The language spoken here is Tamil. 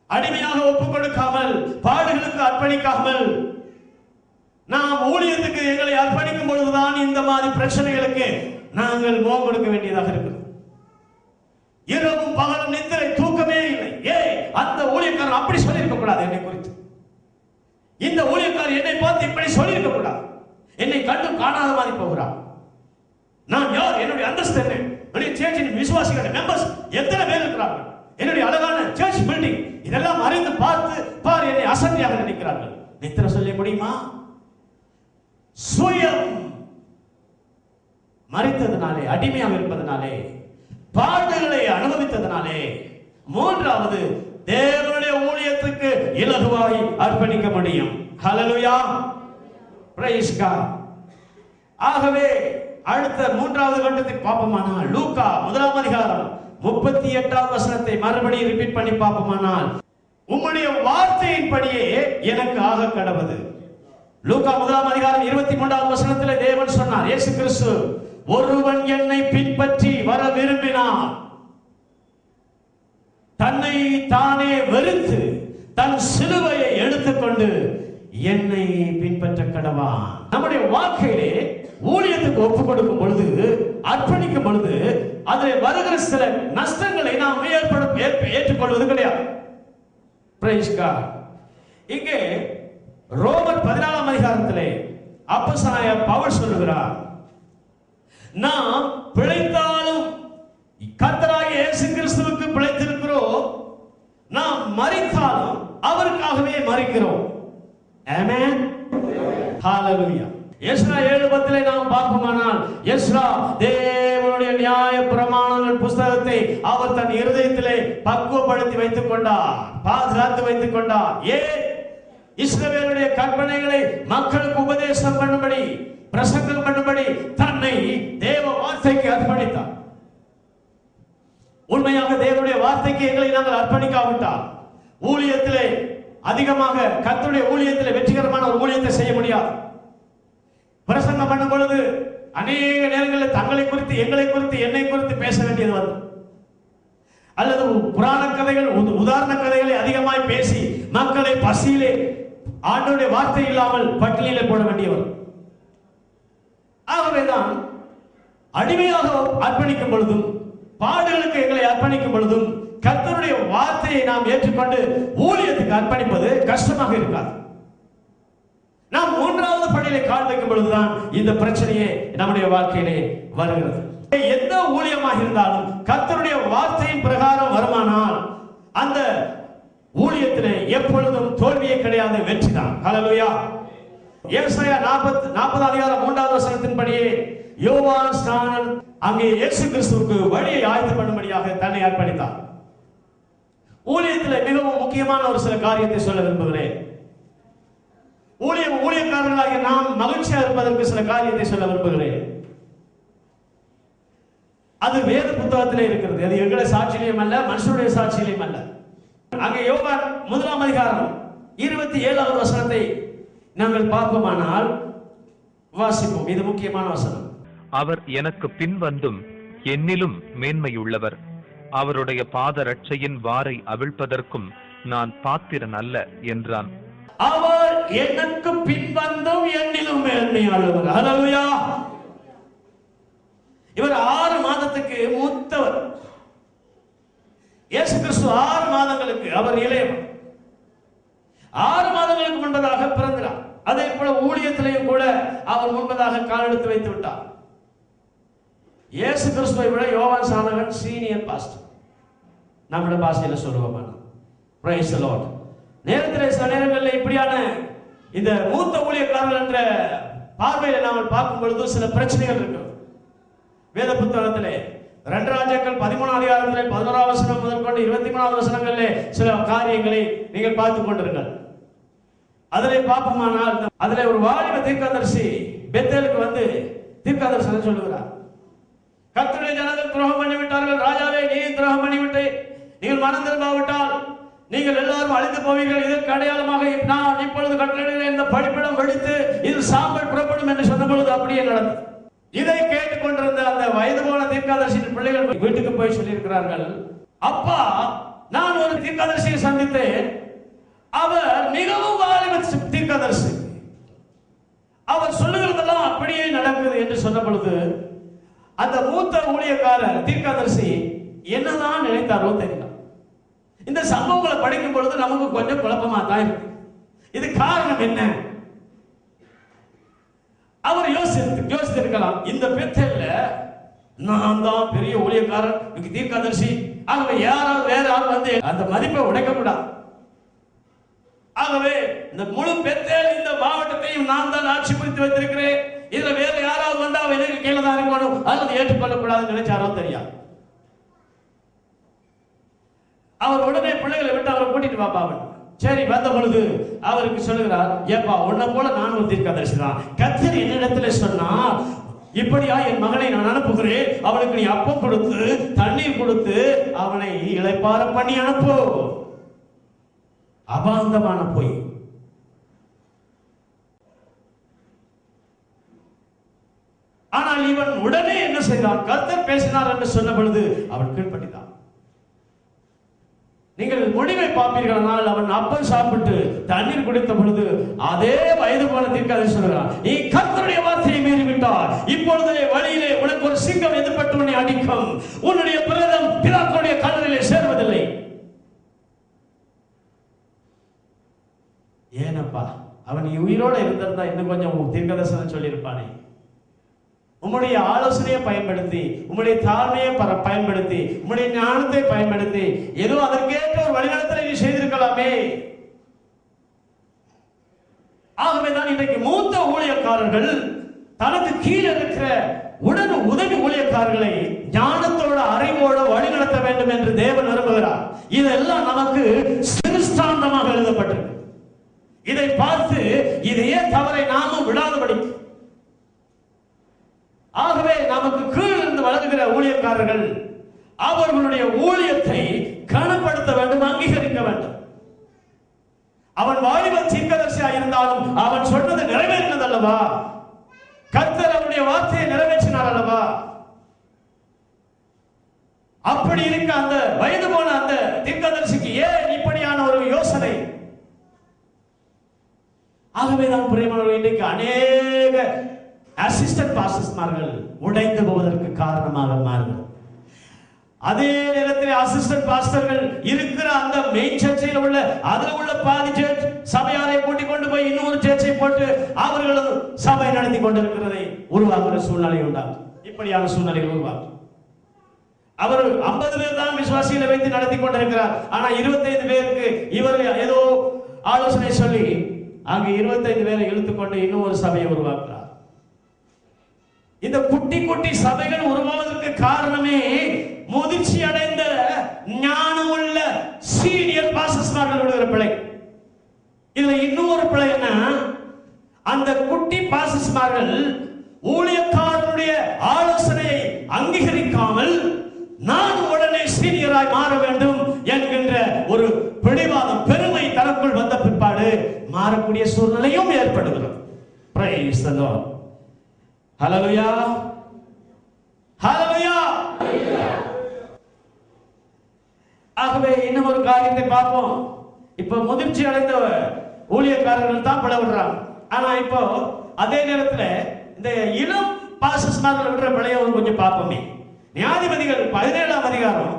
அடிமையாக ஒப்புக் கொடுக்காமல், பாடுகளுக்கு அர்ப்பணிக்காமல், நாம் ஊழியத்துக்கு எங்களை அர்ப்பணிக்கும் பொழுதுதான் இந்த மாதிரி பிரச்சனைகளுக்கு நாங்கள் முகம் கொடுக்க வேண்டியதாக இருக்கிறது. இரவும் பகலும் நித்திரை தூக்கமே இல்லை. அந்த ஊழியக்காரன் அப்படி சொல்லியிருக்க கூடாது என்னை குறித்து. இந்த ஊழியக்காரர் என்னை பார்த்து இப்படி சொல்லியிருக்க கூடாது. என்னை கண்டு காணாத மாதிரி போகிறார். நான் யார்? என்னுடைய அந்தஸ்து என்ன? என்னுடைய சேர்ச்சின் விசுவாசிகள் மெம்பர்ஸ் எத்தனை பேர் இருக்கிறார்கள்? என்னுடைய அழகான சர்ச் பில்டிங் இதெல்லாம் அறிந்து பார்த்து பார் என்னை அசதியாக நினைக்கிறார்கள். நித்திரை சொல்ல முடியுமா? சுயம் மறித்ததினாலே, அடிமையாக இருப்பதனாலே, பாடுகளை அனுபவித்ததினாலே, மூன்றாவது தேவனுடைய ஊழியத்துக்கு இலகுவாய் அர்ப்பணிக்க முடியும். ஹல்லேலூயா, பிரைஸ் காட். ஆகவே அடுத்த மூன்றாவது கட்டத்தை பார்ப்போமானால், லூக்கா 1ஆம் அதிகாரம் 38வது வசனத்தை மறுபடியும் ரிப்பீட் பண்ணி பார்ப்போமானால், உம்முடைய வார்த்தையின்படியே எனக்கு ஆக கடவது. லூக்கா 1ஆம் அதிகாரம் 23வது வசனத்திலே தேவன் சொன்னார், இயேசு கிறிஸ்து, ஒருவன் என்னை பின்பற்றி வர விரும்பினான் தன்னை தானே வெறுத்து தன் சிலுவையை எடுத்துக்கொண்டு என்னை பின்பற்ற கடவான். நம்முடைய வாழ்க்கையிலே ஊழியத்துக்கு ஒப்புக் கொடுக்கும் பொழுது, அர்ப்பணிக்கும் பொழுது, அதில் வருகிற சில நஷ்டங்களை நாம் ஏற்றுக்கொள்வது கிடையாது. Price cut. இங்கே ரோமர் 14ஆம் அதிகாரத்திலே அப்போஸ்தலனாகிய பவுல் சொல்லுகிறார், நாம் பிழைத்தாலும் கர்த்தராகிய இயேசு கிறிஸ்துவுக்கு பிழைத்திருக்கிறோம், நாம் மரித்தாலும் அவருக்காகவே மரிக்கிறோம். ஆமென், ஹalleluya. எஸ்ரா 7:10 நாம் பார்ப்போமானால், எஸ்ரா தேவனுடைய நியாய பிரமாணங்கள் புத்தகத்தை அவர் தன் இருதயத்திலே பக்குவப்படுத்தி வைத்துக் கொண்டார், பாதுகாத்து வைத்துக் கொண்டார். ஏன்? இஸ்ரவேலுடைய கற்பனைகளை மக்களுக்கு உபதேசம் பண்ணும்படி, பிரசங்கம் பண்ணும்படி தன்னை தேவ வார்த்தைக்கு அர்ப்பணித்தார். உண்மையாக தேவனுடைய வார்த்தைக்கு எங்களை நாங்கள் அர்ப்பணிக்காவிட்டால் ஊழியத்திலே அதிகமாக, கர்த்தருடைய ஊழியத்திலே வெற்றிகரமான ஒரு ஊழியத்தை செய்ய முடியாது. பிரசங்கம் பண்ணும் பொழுது அநேக நேரங்களில் தங்களை குறித்து, எங்களை குறித்து, என்னை குறித்து பேச வேண்டியது வந்து, அல்லது புராண கதைகள், உதாரண கதைகளை அதிகமாய் பேசி மக்களை பசியிலே, ஆண்டவருடைய வார்த்தை இல்லாமல் பட்டியலிலே போட வேண்டியவர். ஆகவேதான் அடிமையாக அர்ப்பணிக்கும் பொழுதும், பாடுகளுக்கு எங்களை அர்ப்பணிக்கும் பொழுதும், கர்த்தருடைய வார்த்தையை நாம் ஏற்றுக்கொண்டு ஊழியத்துக்கு அர்ப்பணிப்பது கஷ்டமாக இருக்காது. நாம் மூன்றாவது படியிலே கால் வைக்கும் பொழுதுதான் இந்த பிரச்சனையே நம்முடைய வாழ்க்கையிலே வருகிறது. எந்த ஊழியமாக இருந்தாலும் கர்த்தருடைய வார்த்தையின் பிரகாரம் வருமானால் அந்த ஊழியத்திலே எப்பொழுதும் தோல்வியே கிடையாது, வெற்றிதான். ஹல்லேலூயா. ஏசாயா 40 அதிகாரம் 3வது வசனத்தின்படியே யோவான் ஸ்நானன் அங்கே இயேசு கிறிஸ்துவுக்கு வழியை ஆயத்தம் பண்ணும்படியாக தன்னை அர்ப்பணித்தார். ஊழியத்தில் மிகவும் முக்கியமான ஒரு சில காரியத்தை சொல்ல விரும்புகிறேன். ஊழியக்காரர்களாக நாம் மகிழ்ச்சியா இருப்பதற்கு சில காரியத்தை சொல்ல விரும்புகிறேன். அது வேத புத்தகத்திலே இருக்கிறது. அது எங்களுடைய சாட்சியிலும் அல்ல, மனுஷனுடைய சாட்சியிலும் அல்ல. அங்கே யோவான் 1ஆம் அதிகாரம் 27வது வசனத்தை நாங்கள் பார்ப்போமானால் வாசிப்போம். இது முக்கியமான வசனம். அவர் எனக்கு பின் வந்தும் என்னிலும் மேன்மையுள்ளவர், அவருடைய பாத ரட்சையின் வாரை அவிழ்ப்பதற்கும் நான் பாத்திரன் அல்ல என்றான். அவர் எனக்கு பின் வந்தும் என்னிலும் மேன்மையுள்ளவர். ஹல்லேலூயா. இவர் 6 மாதத்துக்கு மூத்தவர். இயேசு கிறிஸ்து 6 மாதங்களுக்கு அவர் இளையவர். 6 மாதங்களுக்கு முன்பதாக பிறந்தார். அதே போல ஊழியத்திலேயும் கூட அவர் முன்பதாக கால் எடுத்து வைத்து விட்டார். இயேசு கிறிஸ்துவை விட யோவான் ஸ்நானகன் சீனியர் பாஸ்டர். நம்முடைய பாஷையில சொல்லுவோம், பிரைஸ் தி லார்ட். நேரத்தில் சில நேரங்களில் இப்படியான இந்த மூத்த ஊழியக்காரர்கள் என்ற பார்வையில நாம் பார்க்கும் பொழுது சில பிரச்சனைகள் இருக்கிறது. வேத புத்தகத்திலே 2 ராஜாக்கள் 13ஆம் அதிகாரத்திலே 11ஆம் வசனம் முதல் கொண்டு 23ஆம் வசனங்களிலே சில காரியங்களை நீங்கள் பார்த்துக் கொண்டிருங்கள். அதிலே பார்ப்போமானால், அதிலே ஒரு வாலிப தீர்க்கதரிசி பெத்தேலுக்கு வந்து தீர்க்கதரிசனம் சொல்லுகிறார். கர்த்தருடைய ஜனங்கள் துரோகம் பண்ணிவிட்டார்கள், ராஜாவே நீ துரோகம் பண்ணிவிட்டே, நீங்கள் மனம் திரும்பாவிட்டால் நீங்கள் எல்லாரும் அழிந்து போவீர்கள், இதற்கு அடையாளமாக நான் இப்பொழுது கட்டளையிடுகிற இந்த பலிபீடம் வெடித்து இது சாம்பல் புறப்படும் என்று சொன்ன பொழுது அப்படியே நடந்தது. இதை கேட்டுக்கொண்டிருந்த அந்த வயது போன தீர்க்கதரிசியின் பிள்ளைகள் வீட்டுக்கு போய் சொல்லியிருக்கிறார்கள், அப்பா நான் ஒரு தீர்க்கதரிசியை சந்தித்தேன். அவர் மிகவும் வாலிப தீர்க்கதரிசி. அவர் சொல்லுகிறதெல்லாம் அப்படியே நடக்குது என்று சொன்ன பொழுது அந்த மூத்த ஊழியக்காரர் தீர்க்கதரிசி என்னதான் நினைத்தாரோ தெரியல. இந்த சம்பவங்களை படிக்கும் பொழுது நமக்கு கொஞ்சம் குழப்பமா தான் இருக்கு. இது காரணம் என்ன? அவர் யோசித்திருக்கலாம், இந்த பெத்தேல்ல நான் தான் பெரிய ஊழியக்காரன், தீர்க்கதரிசி, ஆகவே யாராவது வேற யாரும் வந்து அந்த மதிப்பை உடைக்க கூடாது. ஆகவே இந்த முழு பெத்தேல் இந்த மாவட்டத்தையும் நான் தான் ஆட்சி புரித்து வைத்திருக்கிறேன், இதுல வேற யாராவது வந்தா எனக்கு கீழே தான் இருக்கணும், அல்லது ஏற்றுக்கொள்ளக்கூடாதுன்னு நினைச்சாரோ தெரியாது. அவர் உடனே பிள்ளைகளை விட்டு அவரை கூட்டிட்டு வாப்பாவன். சரி, வந்த பொழுது அவருக்கு சொல்லுகிறார், ஏப்பா உன்னை போல நான் ஒரு தீர்க்கதரிசி தான். கர்த்தர் என்னிடத்துல சொன்னா, இப்படியா என் மகனை நான் அனுப்புகிறேன், அவனுக்கு நீ அப்பம் கொடுத்து தண்ணீர் கொடுத்து அவனை இளைப்பாற பண்ணி அனுப்பு. அபாந்தமான பொய். ஆனால் இவன் உடனே என்ன செய்தான்? கர்த்தர் பேசினார் என்று சொன்ன பொழுது அவன் கீழ்ப்படித்தான். நீங்கள் முடிவை பார்ப்பீர்களானால் அவன் அப்பம் சாப்பிட்டு தண்ணீர் குடித்த பொழுது அதே வயது போல தீர்க்கதரிசி சொல்கிறான், நீ கர்த்தருடைய வார்த்தையை மீறிவிட்டாய், இப்பொழுது வழியிலே உனக்கு ஒரு சிங்கம் எதிர்பட்டு உன்னை அடிக்கும், உன்னுடைய பிரேதம் பிதாக்களுடைய கல்லறையிலே சேர்வதில்லை. ஏனப்பா, அவன் உயிரோட இருந்திருந்தா இன்னும் கொஞ்சம் தீர்க்கதரிசனம் சொல்லியிருப்பானே. உம்முடைய ஆலோசனையை பயன்படுத்தி, உம்முடைய தாழ்மையை பயன்படுத்தி, உம்முடைய ஞானத்தை பயன்படுத்தி ஏதோ அதற்கேற்ற ஒரு வழிநடத்தலை நீ செய்திருக்கலாமே. ஆகவேதான் இன்றைக்கு மூத்த ஊழியக்காரர்கள் தனக்கு கீழே இருக்கிற உடன் உதவி ஊழியக்காரர்களை ஞானத்தோட அறிவோட வழிநடத்த வேண்டும் என்று தேவன் விரும்புகிறார். இதெல்லாம் நமக்கு சிறுஸ்தாந்தமாக எழுதப்பட்டிருக்கு. இதை பார்த்து இதையே தவறை நாமும் விடாதபடி, ஆகவே நமக்கு கீழ் இருந்து வளர்கிற ஊழியக்காரர்கள் அவர்களுடைய ஊழியத்தை கனப்படுத்த வேண்டும், அங்கீகரிக்க வேண்டும். அவன் வாலிப தீர்க்கதரிசியா இருந்தாலும் அவன் சொன்னது நிறைவேறினது அல்லவா? கர்த்தர் அவனுடைய வார்த்தையை நிறைவேற்றினார் அல்லவா? அப்படி இருக்க அந்த வயது போன அந்த தீர்க்கதரிசிக்கு ஏன் இப்படியான ஒரு யோசனை? ஆகவேதான் பிரியமானவர்களே, இன்றைக்கு அநேக அசிஸ்டன்ட் பாஸ்டர்ஸ்மார்கள் உடைந்து போவதற்கு காரணமாக மாறுகிறது. அதே நேரத்தில் அசிஸ்டன்ட் பாஸ்டர்கள் இருக்கிற அந்த மெயின் சர்ச்சையில் உள்ள அதில் உள்ள பாதி சர்ச் சபையாரை கூட்டிக் கொண்டு போய் இன்னொரு சர்ச்சை போட்டு அவர்களும் சபை நடத்தி கொண்டிருக்கிறதை உருவாக்குற சூழ்நிலை உண்டாகும். இப்படியான சூழ்நிலைகள் உருவாகும். அவர் 50 பேர் தான் விசுவாசிகளை வைத்து நடத்தி கொண்டிருக்கிறார். ஆனா 25 பேருக்கு இவர் ஏதோ ஆலோசனை சொல்லி அங்கு 25 பேரை இழுத்துக்கொண்டு இன்னும் ஒரு சபையை உருவாக்குறார். இந்த குட்டி குட்டி சபைகள் உருவாவதற்கு காரணமே முதிர்ச்சி அடைந்த ஞானமுள்ள சீனியர் பாஸ்டர்ஸ்மார்கள் விடுகிற பிழை. இதுல இன்னொரு பிழை என்ன? அந்த குட்டி பாஸ்டர்ஸ்மார்கள் ஊழியக்காரருடைய ஆலோசனையை அங்கீகரிக்காமல் நான் உடனே சீனியராய் மாற வேண்டும் என்கின்ற ஒரு பிடிவாதம், பெருமை தனக்குள் வந்த பிற்பாடு மாறக்கூடிய சூழ்நிலையும் ஏற்படுகிறது. Praise the lord. Hallelujah, hallelujah. ஆகவே இன்னும் ஒரு காரியத்தை பார்ப்போம். இப்ப முதிர்ச்சி அடைந்த ஊழியக்காரர்கள் தான் பிளவுறாங்க. ஆனா இப்போ அதே நேரத்தில் இந்த இளம் பாஸ்டர்ஸ்மார்கள் விடுற பிழையை கொஞ்சம் பார்ப்போமே. நியாயாதிபதிகள் 17ஆம் அதிகாரம்